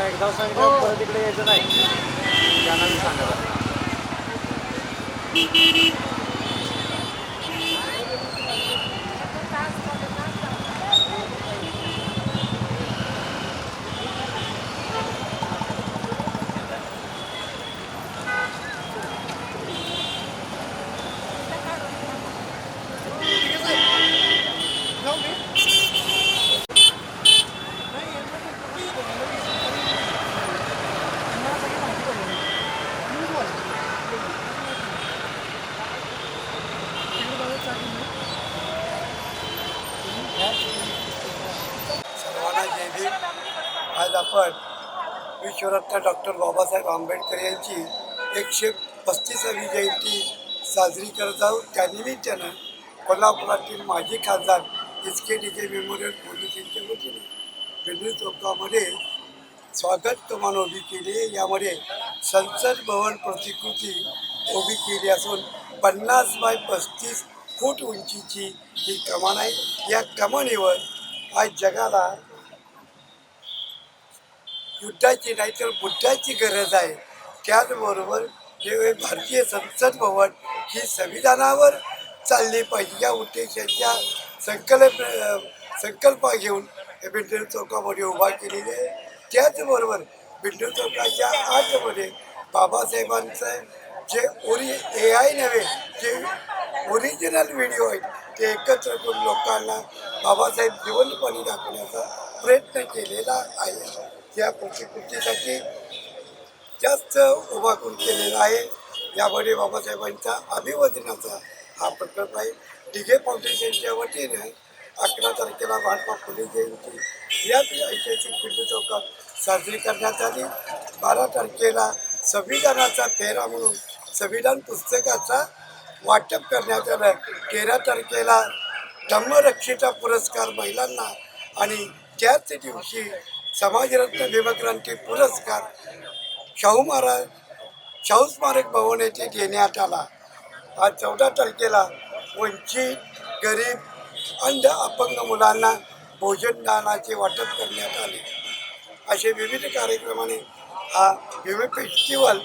एकदा सांगितलं परत इकडे यायचं नाही त्यांना मी सांगत सर्वांना जय भीम। आज आपण विश्वरत्न डॉक्टर बाबासाहेब आंबेडकर यांची 135वी जयंती साजरी करत आहोत। त्यानिमित्तानं कोल्हापुरातील माजी खासदार SKDK मेमोरियल पोलीस यांच्या वतीने बेंडूर चौकामध्ये स्वागत कमान उभी केली। यामध्ये संसद भवन प्रतिकृती उभी केली असून 50 बाय 35 फूट उंचीची ही कमान आहे। या कमानीवर आज जगाला युद्धाची नाही तर बुद्धाची गरज आहे। त्याचबरोबर हे भारतीय संसद भवन ही संविधानावर चालली पाहिजे या उद्देशाच्या संकल्प घेऊन बेंडूर चौकामध्ये उभा केलेली आहे। त्याचबरोबर बेंडूर चौकाच्या आतमध्ये बाबासाहेबांचं जे AI नव्हे जे ओरिजिनल व्हिडिओ आहेत ते एकत्र करून लोकांना बाबासाहेब जिवंतपणे दाखवण्याचा प्रयत्न केलेला आहे। त्या प्रतिकृतीसाठी जास्त उभा करून केलेला आहे। यामध्ये बाबासाहेबांच्या अभिवादनाचा हा प्रकल्प आहे। डिगे फाउंडेशनच्या वतीने 11 तारखेला महात्मा फुले जयंती या ऐतिहासिक बेंडूर चौकात साजरी करण्यात आली। 12 तारखेला संविधानाचा फेरा म्हणून संविधान पुस्तकाचा वाटप करण्यात आलं। 13 तारखेला धम्मरक्षिता पुरस्कार महिलांना आणि त्याच दिवशी समाजरत्न भीमक्रांती पुरस्कार शाहू स्मारक भवन येथे देण्यात आला। आज 14 तारखेला वंचित, गरीब, अंध, अपंग मुलांना भोजनदानाचे वाटप करण्यात आले। असे विविध कार्यक्रमाने हा भीम फेस्टिवल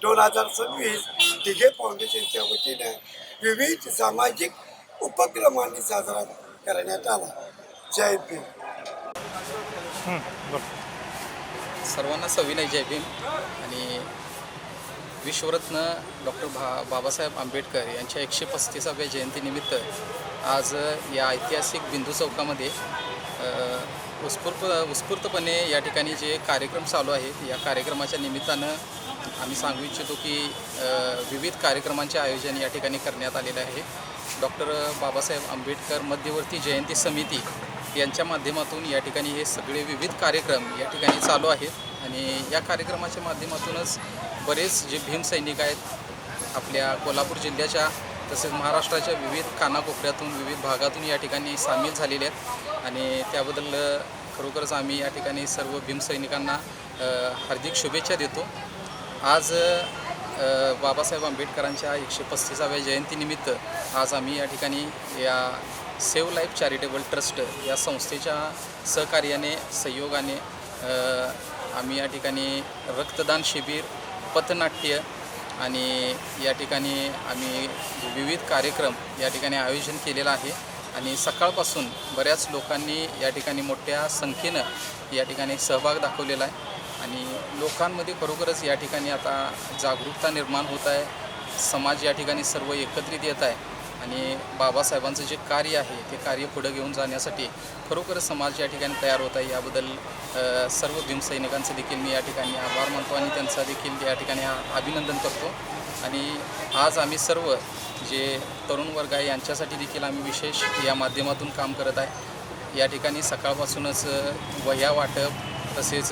2026 डिगे फाउंडेशनच्या वतीने विविध सामाजिक उपक्रमांनी साजरा करण्यात आला। जय भीम। सर्वांना सविनय जय भीम। आणि विश्वरत्न डॉक्टर बाबासाहेब आंबेडकर यांच्या 135व्या जयंतीनिमित्त आज या ऐतिहासिक बिंदू चौकामध्ये उत्स्फूर्तपणे या ठिकाणी जे कार्यक्रम चालू आहेत या कार्यक्रमाच्या निमित्तानं आम्ही सांगू इच्छितो की विविध कार्यक्रमांचे आयोजन या ठिकाणी करण्यात आलेले आहे। डॉक्टर बाबासाहेब आंबेडकर मध्यवर्ती जयंती समिती यांच्या माध्यमातून या ठिकाणी हे सगळे विविध कार्यक्रम या ठिकाणी चालू आहेत आणि या कार्यक्रमाच्या माध्यमातूनच बरेच जे भीमसैनिक आहेत आपल्या कोल्हापूर जिल्ह्याच्या तसेच महाराष्ट्राच्या विविध कानाकोपऱ्यातून विविध भागातून या ठिकाणी सामील झालेले आहेत आणि त्याबद्दल खरोखरच आम्ही या ठिकाणी सर्व भीमसैनिकांना हार्दिक शुभेच्छा देतो। आज बाबासाहेब आंबेडकरांच्या 135व्या जयंतीनिमित्त आज आम्ही या ठिकाणी या सेव्ह लाईफ चॅरिटेबल ट्रस्ट या संस्थेच्या सहकार्याने सहयोगाने आम्ही या ठिकाणी रक्तदान शिबिर, पथनाट्य आणि या ठिकाणी आम्ही विविध कार्यक्रम या ठिकाणी आयोजन केलेलं आहे आणि सकाळपासून बऱ्याच लोकांनी या ठिकाणी मोठ्या संख्येनं या ठिकाणी सहभाग दाखवलेला आहे आणि लोकांमध्ये खरोखरच या ठिकाणी आता जागरूकता निर्माण होत आहे. समाज या ठिकाणी सर्व एकत्रित येत आहे आणि बाबासाहेबांचं जे कार्य आहे ते कार्य पुढं घेऊन जाण्यासाठी खरोखरच समाज या ठिकाणी तयार होत आहे. याबद्दल सर्व भीमसैनिकांचे देखील मी या ठिकाणी आभार मानतो आणि त्यांचा देखील या ठिकाणी अभिनंदन करतो. आणि आज आम्ही सर्व जे तरुण वर्ग आहे यांच्यासाठी देखील आम्ही विशेष या माध्यमातून काम करत आहे. या ठिकाणी सकाळपासूनच वह्या वाटप, तसेच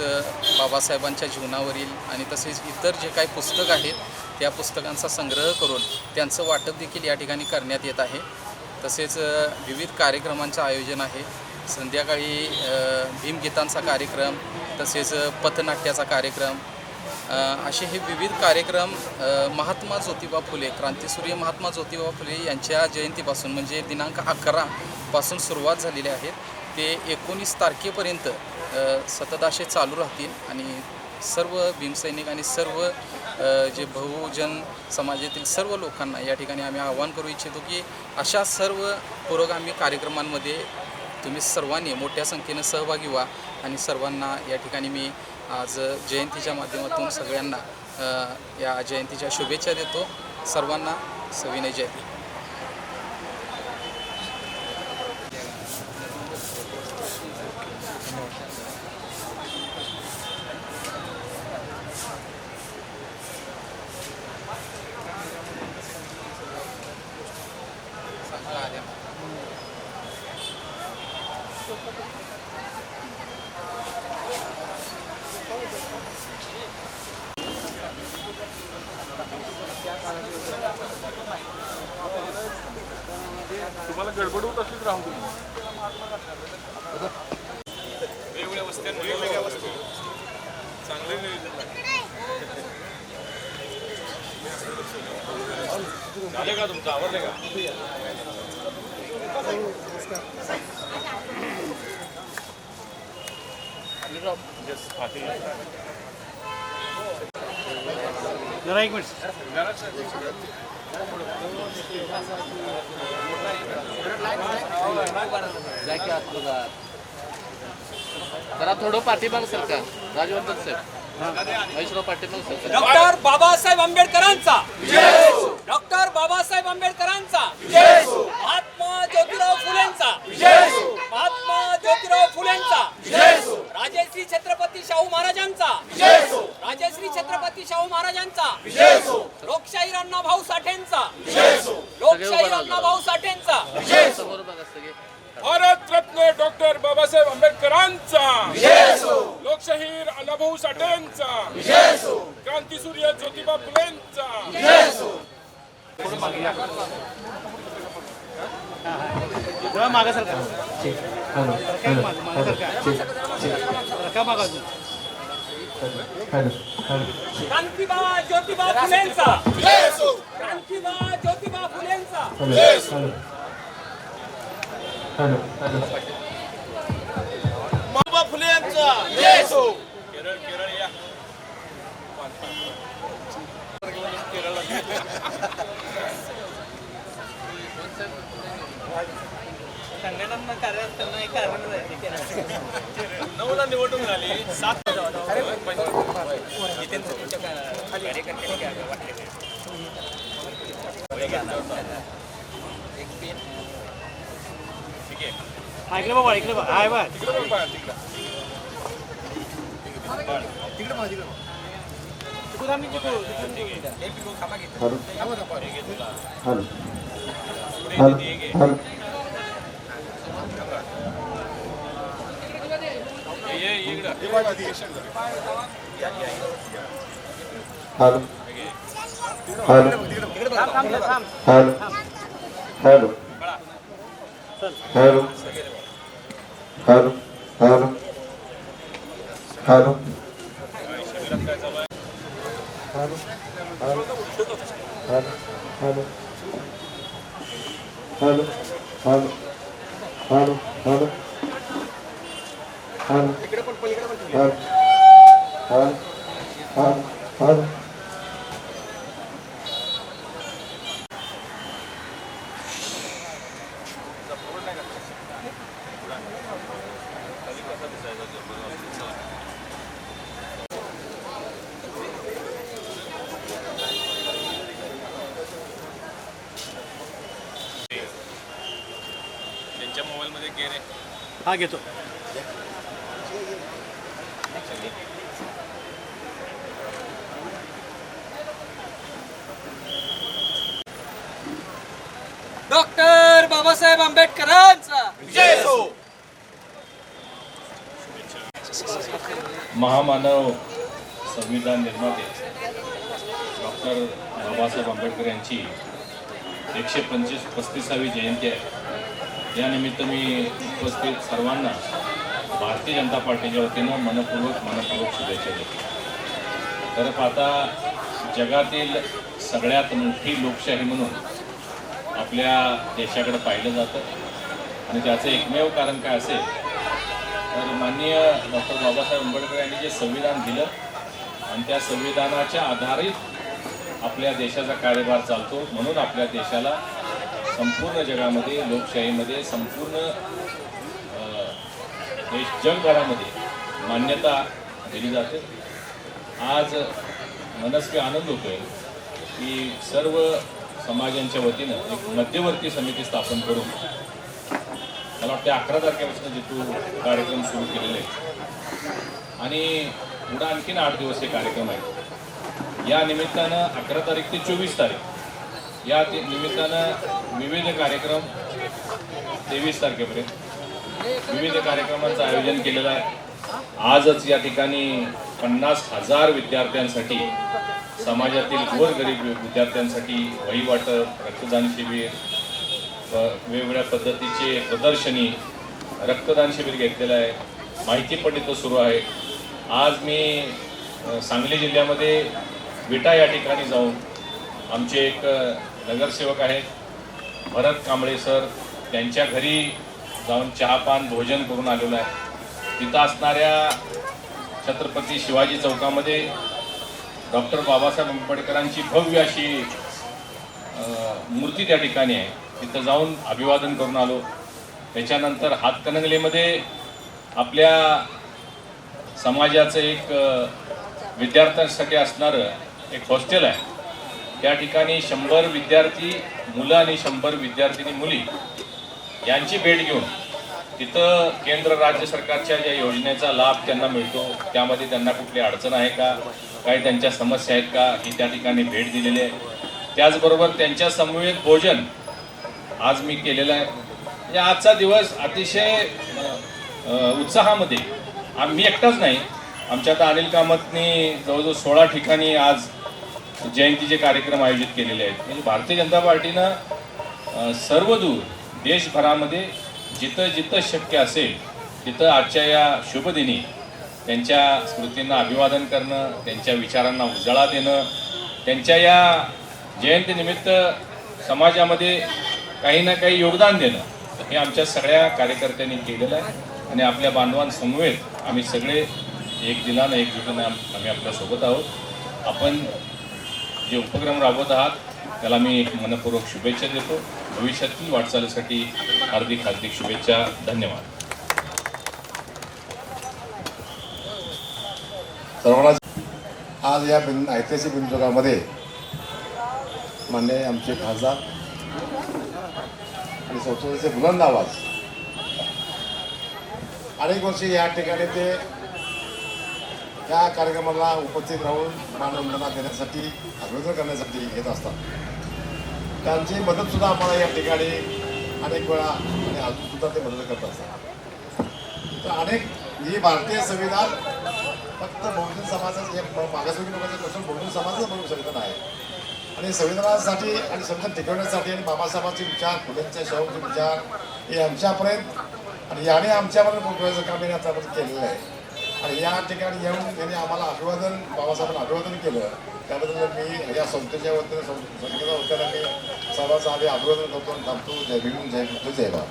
बाबासाहेबांच्या जीवनावरील आणि तसेच इतर जे काही पुस्तक आहेत त्या पुस्तकांचा संग्रह करून त्यांचं वाटप देखील या ठिकाणी करण्यात येत आहे. तसेच विविध कार्यक्रमांचं आयोजन आहे. संध्याकाळी भीमगीतांचा कार्यक्रम, तसेच पथनाट्याचा कार्यक्रम, असे हे विविध कार्यक्रम महात्मा ज्योतिबा फुले, क्रांतीसूर्य महात्मा ज्योतिबा फुले यांच्या जयंतीपासून म्हणजे दिनांक 11 पासून सुरुवात झालेले आहेत. ते 19 तारखेपर्यंत सतत असे चालू राहतील आणि सर्व भीमसैनिक आणि सर्व जे बहुजन समाजातील सर्व लोकांना या ठिकाणी आम्ही आवाहन करू इच्छितो की अशा सर्व पुरोगामी कार्यक्रमांमध्ये तुम्ही सर्वांनी मोठ्या संख्येनं सहभागी व्हा. आणि सर्वांना या ठिकाणी मी आज जयंतीच्या माध्यमातून सगळ्यांना या जयंतीच्या शुभेच्छा देतो. सर्वांना सविनय जयंती. तुम्हाला गडबड होत असलीच राहू तुम्ही वेगवेगळ्या वस्तू चांगले झाले का तुमचं आवडले का? जरा एक मिनिट जरा थोडं पाठीमाग सरकार राजवर्धन साहेब, महेशराव पाठीमाग सरकार. डॉक्टर बाबासाहेब आंबेडकरांचा, डॉक्टर बाबासाहेब आंबेडकरांचा, महात्मा ज्योतिराव फुलेंचा, महात्मा ज्योतिराव फुलेंचा, राजश्री छत्रपती शाहू महाराजांचा, राजश्री छत्रपती शाहू महाराजांचा, लोकशाही अण्णाभाऊ साठेंचा, लोकशाही अण्णाभाऊ साठेंचा, समोर बघा सगळे. भारत रत्न डॉक्टर बाबासाहेब आंबेडकरांचा, लोकशाहीर अण्णाभाऊ साठेंचा, क्रांतीसूर्य ज्योतिबा फुलेंचा. क्रांतिबा ज्योतिबा फुलेंचा, क्रांतिबा ज्योतिबा फुलेंचा. बाबा फुलेंचा. केरळ केरळ या संघटना कार्य असताना एक कारण नऊला निवडणूक झाली 7 ऐकलं बाबा, ऐकलं बाबा, हाय बा तिकडे बघ तिकडे हा घेतो. डॉक्टर बाबासाहेब आंबेडकरांचा महामानव संविधान निर्माते डॉक्टर बाबासाहेब आंबेडकर यांची 135वी जयंती आहे. यानिमित्त मी उपस्थित सर्वांना भारतीय जनता पार्टीच्या वतीनं मनपूर्वक शुभेच्छा देतो. तर आता जगातील सगळ्यात मोठी लोकशाही म्हणून आपल्या देशाकडे पाहिलं जातं आणि त्याचं एकमेव कारण काय असेल तर माननीय डॉक्टर बाबासाहेब आंबेडकर यांनी जे संविधान दिलं आणि त्या संविधानाच्या आधारित आपल्या देशाचा कार्यभार चालतो. म्हणून आपल्या देशाला संपूर्ण जगामध्ये लोकशाहीमध्ये संपूर्ण जगभरामध्ये मान्यता दिली जाते. आज मनस्वी आनंद होतोय की सर्व समाजांच्या वतीनं एक मध्यवर्ती समिती स्थापन करून मला वाटते 11 तारखेपासून जिथून कार्यक्रम सुरू केलेले आहेत आणि पुढं आणखीन 8 दिवस हे कार्यक्रम आहेत. या निमित्तानं 11 तारीख ते 24 तारीख या निमित्तानं विविध कार्यक्रम 23 तारखेपर्यंत विविध कार्यक्रमांचं आयोजन केलेलं आहे. आजच या ठिकाणी 50,000 विद्यार्थ्यांसाठी समाजातील गोरगरीब विद्यार्थ्यांसाठी वही वाटप, रक्तदान शिबिर, वेगवेगळ्या पद्धतीचे प्रदर्शनी, रक्तदान शिबिर घेतलेलं आहे. माहिती पट्टिका सुरू आहे. आज मी सांगली जिल्ह्यामध्ये विटा या ठिकाणी जाऊन आमचे एक नगरसेवक आहेत भरत कांबळे सर त्यांच्या घरी जाऊन चहापान भोजन करून आलेलो आहे. तिथं असणाऱ्या छत्रपती शिवाजी चौकामध्ये डॉक्टर बाबासाहेब आंबेडकरांची भव्य अशी मूर्ती त्या ठिकाणी आहे. तिथं जाऊन अभिवादन करून आलो. त्याच्यानंतर हातकणंगलेमध्ये आपल्या समाजाचं एक विद्यार्थ्यांसाठी असणारं एक हॉस्टेल आहे. त्या ठिकाणी 100 विद्यार्थी मुलं आणि 100 विद्यार्थिनी मुली यांची भेट घेऊन तिथं केंद्र राज्य सरकारच्या ज्या योजनेचा लाभ त्यांना मिळतो त्यामध्ये त्यांना कुठली अडचण आहे का, काही त्यांच्या समस्या आहेत का, ही त्या ठिकाणी भेट दिलेली आहे. त्याचबरोबर त्यांच्या समवेत भोजन आज मी केलेलं आहे. म्हणजे आजचा दिवस अतिशय उत्साहामध्ये मी एकटाच नाही, आमच्या आता अनिल कामतनी जवळजवळ 16 ठिकाणी आज जयंतीचे कार्यक्रम आयोजित केलेले आहेत. म्हणजे भारतीय जनता पार्टीनं सर्वदूर देशभरामध्ये जिथं जिथं शक्य असेल तिथं आजच्या या शुभदिनी त्यांच्या स्मृतींना अभिवादन करणं, त्यांच्या विचारांना उजाळा देणं, त्यांच्या या जयंतीनिमित्त समाजामध्ये काही ना काही योगदान देणं हे आमच्या सगळ्या कार्यकर्त्यांनी केलेलं आहे. आणि आपल्या बांधवांसमवेत आम्ही सगळे एक दिलानं एकजुटीनं आम्ही आपल्यासोबत आहोत. आपण जे उपक्रम राबवत आहात त्याला मी मनपूर्वक शुभेच्छा देतो. भविष्यातील वाटचालीसाठी हार्दिक हार्दिक शुभेच्छा. धन्यवाद. सर्वांना आज या ऐतिहासिक बिंदुकामध्ये मान्य आमचे खासदार आणि संसदेचे बुलंद आवाज अनेक वर्षी या ठिकाणी ते या कार्यक्रमाला उपस्थित राहून मानवंदना देण्यासाठी अभिवादन करण्यासाठी येत असतात. त्यांची मदतसुद्धा आम्हाला या ठिकाणी अनेक वेळा आणि अजूनसुद्धा ते मदत करत असतात. तर अनेक ही भारतीय संविधान फक्त बहुजन समाजाचं एक मागासवर्गीय लोकांचं नसून बहुजन समाजाचं म्हणून संविधान आहे. आणि संविधानासाठी आणि संविधान टिकवण्यासाठी आणि बाबासाहेबांचे विचार, फुलेंच्या शाहूचे विचार हे आमच्यापर्यंत आणि याने आमच्यापर्यंत पोहोचवायचं काम यांनी आतापर्यंत केलेलं आहे. आणि या ठिकाणी येऊन यांनी आम्हाला अभिवादन, बाबासाहेबांना अभिवादन केलं. त्याबद्दल मी या संस्थेच्या वतीनं संस्थेच्या वतीनं मी सर्वांचं आधी अभिवादन करतो आणि थांबतो. जय भीम, जय बुद्ध, जय भारत.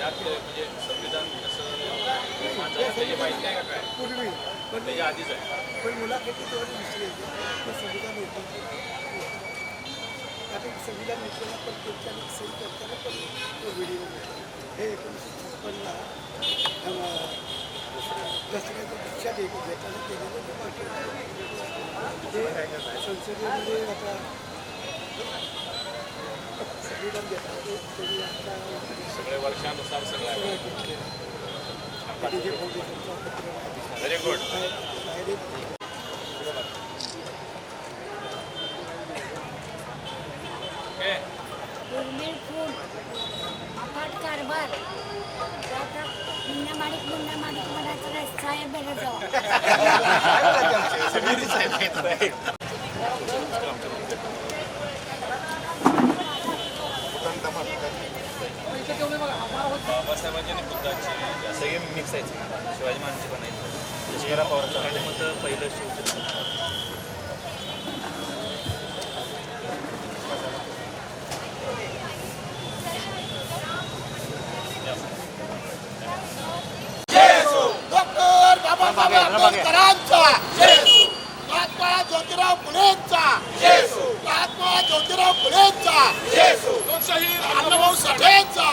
म्हणजे संविधान कसं माहिती आहे का काय पूर्वी पण त्याच्या आधीच आहे. पण मुलाखतीद्वारे दिसले ते संविधान होतं. आता संविधान घेतलेला पण त्याच्याने सही करताना पण तो व्हिडिओ हे 1956 जसं काही दीक्षा देताना केलेलं ते पाठवलं. ते संसदेमध्ये आता संविधान देतात त्यांनी आता सगळे वर्षानुसार सगळ्या जे फाउंडेशनचं पत्र व्हेरी गुड. दुर्मिळ खून अफाट कारभार आता मुन्ना माडिक म्हणायचं नाही साहेब बेलं जावा बाबासाहेबांची आणि बुद्धाची सगळे मिक्स आहेत. शिवाजी महाराजांची पण आहेत. शरद पवारचं मत पहिलं शिवसेना. डॉक्टर बाबासाहेब आंबेडकरांचा महात्मा ज्योतिराव फुलेंचा महात्मा ज्योतिराव फुलेंचा लोकशाही अण्णाभाऊ साठेंचा